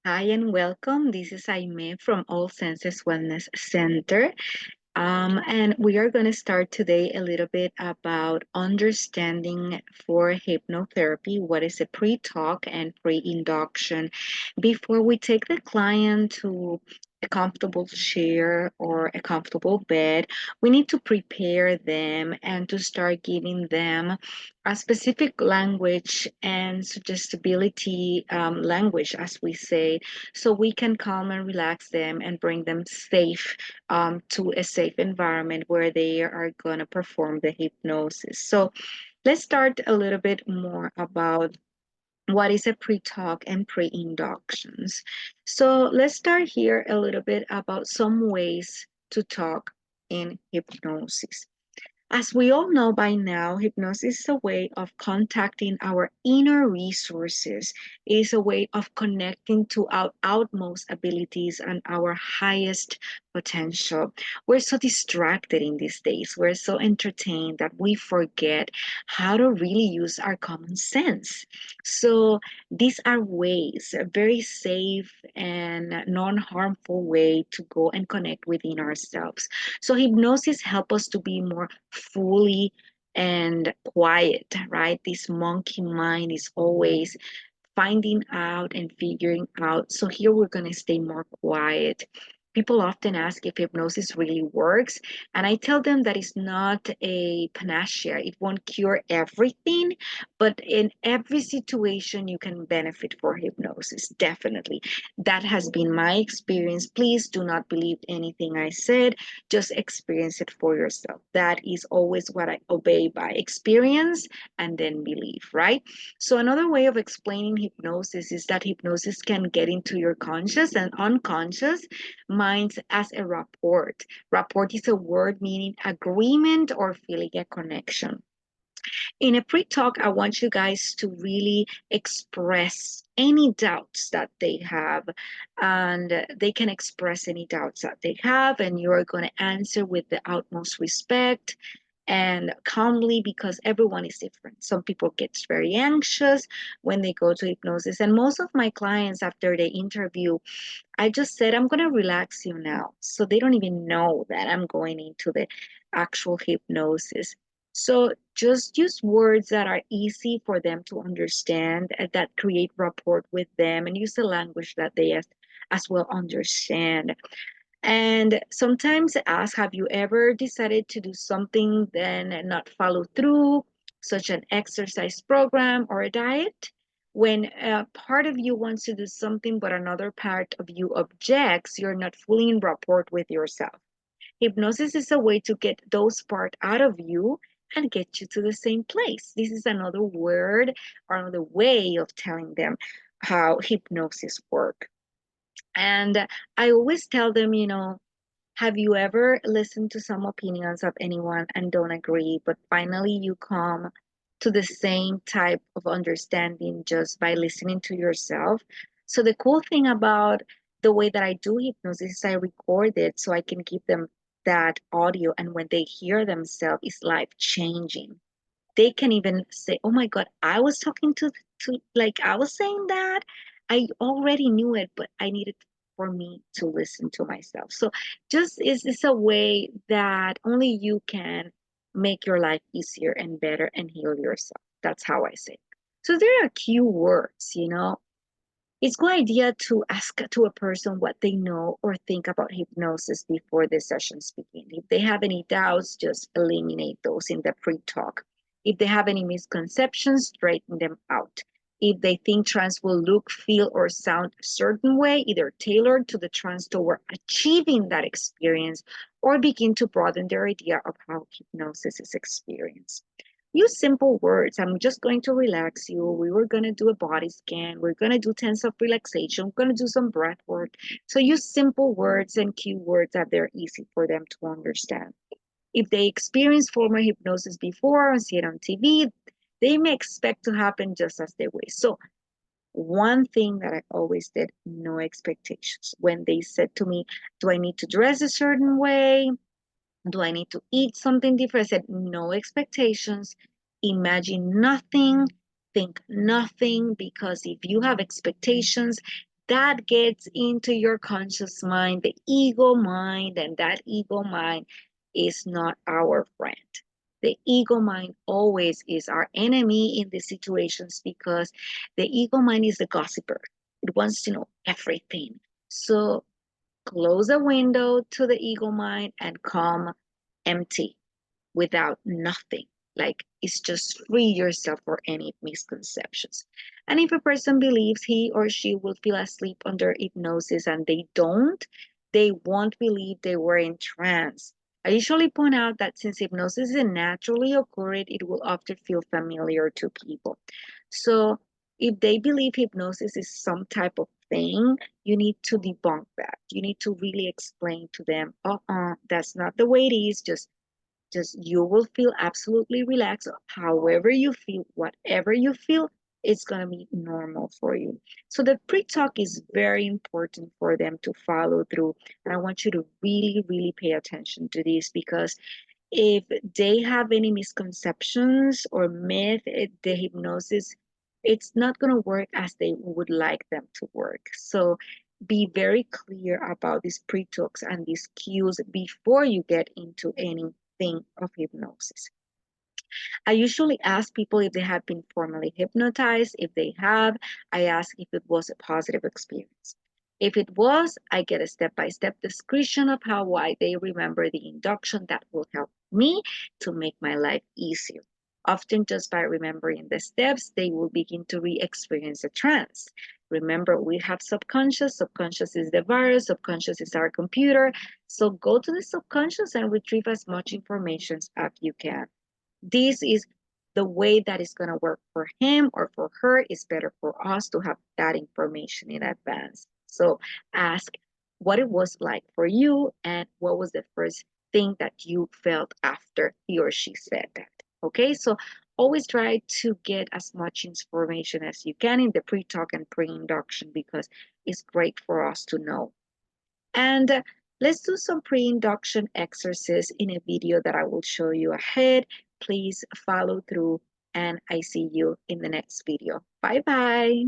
Hi and welcome. This is Aime from All Senses Wellness Center. And we are going to start today a little bit about understanding for hypnotherapy. What is a pre talk and pre induction? Before we take the client to a comfortable chair or a comfortable bed, we need to prepare them and to start giving them a specific language and suggestibility language, as we say, so we can calm and relax them and bring them safe to a safe environment where they are going to perform the hypnosis. So let's start a little bit more about what is a pre-talk and pre-inductions. So let's start here a little bit about some ways to talk in hypnosis. As we all know by now, hypnosis is a way of contacting our inner resources. It is a way of connecting to our outmost abilities and our highest potential. We're so distracted in these days. We're so entertained that we forget how to really use our common sense. So these are ways, a very safe and non-harmful way to go and connect within ourselves. So hypnosis help us to be more fully and quiet, right? This monkey mind is always finding out and figuring out. So here we're going to stay more quiet. People often ask if hypnosis really works, and I tell them that it's not a panacea. It won't cure everything, but in every situation, you can benefit for hypnosis, definitely. That has been my experience. Please do not believe anything I said, just experience it for yourself. That is always what I obey by experience and then believe, right? So another way of explaining hypnosis is that hypnosis can get into your conscious and unconscious minds as a rapport. Rapport is a word meaning agreement or feeling a connection. In a pre-talk, I want you guys to really express any doubts that they have, and they can express any doubts that they have, and you're going to answer with the utmost respect and calmly, because everyone is different. Some people get very anxious when they go to hypnosis, and most of my clients, after the interview, I just said, I'm going to relax you now. So they don't even know that I'm going into the actual hypnosis. So just use words that are easy for them to understand and that create rapport with them, and use the language that they as well understand. And sometimes ask, have you ever decided to do something then not follow through, such an exercise program or a diet? When part of you wants to do something, but another part of you objects, you're not fully in rapport with yourself. Hypnosis is a way to get those parts out of you and get you to the same place. This is another word or another way of telling them how hypnosis works. And I always tell them, have you ever listened to some opinions of anyone and don't agree, but finally you come to the same type of understanding just by listening to yourself? So the cool thing about the way that I do hypnosis is I record it so I can give them that audio, and when they hear themselves, it's life changing. They can even say, "Oh my God, I was talking to like I was saying that. I already knew it, but I needed for me to listen to myself." So just is this a way that only you can make your life easier and better and heal yourself. That's how I say. So there are keywords. It's a good idea to ask to a person what they know or think about hypnosis before the sessions begin. If they have any doubts, just eliminate those in the pre-talk. If they have any misconceptions, straighten them out. If they think trance will look, feel, or sound a certain way, either tailored to the trance toward achieving that experience, or begin to broaden their idea of how hypnosis is experienced. Use simple words. I'm just going to relax you. We were going to do a body scan. We're going to do tense of relaxation. We're going to do some breath work. So use simple words and keywords that they're easy for them to understand. If they experienced former hypnosis before and see it on TV, they may expect to happen just as they wish. So one thing that I always did, no expectations. When they said to me, do I need to dress a certain way? Do I need to eat something different? I said, no expectations. Imagine nothing. Think nothing. Because if you have expectations, that gets into your conscious mind, the ego mind, and that ego mind is not our friend. The ego mind always is our enemy in these situations because the ego mind is the gossiper. It wants to know everything. So close a window to the ego mind and come empty without nothing. Like it's just free yourself for any misconceptions. And if a person believes he or she will feel asleep under hypnosis and they don't, they won't believe they were in trance. I usually point out that since hypnosis is naturally occurring, it will often feel familiar to people. So if they believe hypnosis is some type of thing, you need to debunk that. You need to really explain to them, that's not the way it is. Just you will feel absolutely relaxed. However you feel, whatever you feel, it's going to be normal for you. So the pre-talk is very important for them to follow through. And I want you to really, really pay attention to this because if they have any misconceptions or myth, the hypnosis, it's not going to work as they would like them to work. So be very clear about these pre-talks and these cues before you get into anything of hypnosis. I usually ask people if they have been formally hypnotized. If they have, I ask if it was a positive experience. If it was, I get a step-by-step description of how why they remember the induction that will help me to make my life easier. Often just by remembering the steps, they will begin to re-experience a trance. Remember, we have subconscious. Subconscious is the virus. Subconscious is our computer. So go to the subconscious and retrieve as much information as you can. This is the way that is going to work for him or for her. It's better for us to have that information in advance. So ask what it was like for you and what was the first thing that you felt after he or she said that. Okay, so always try to get as much information as you can in the pre-talk and pre-induction because it's great for us to know. And let's do some pre-induction exercise in a video that I will show you ahead. Please follow through and I see you in the next video. Bye bye.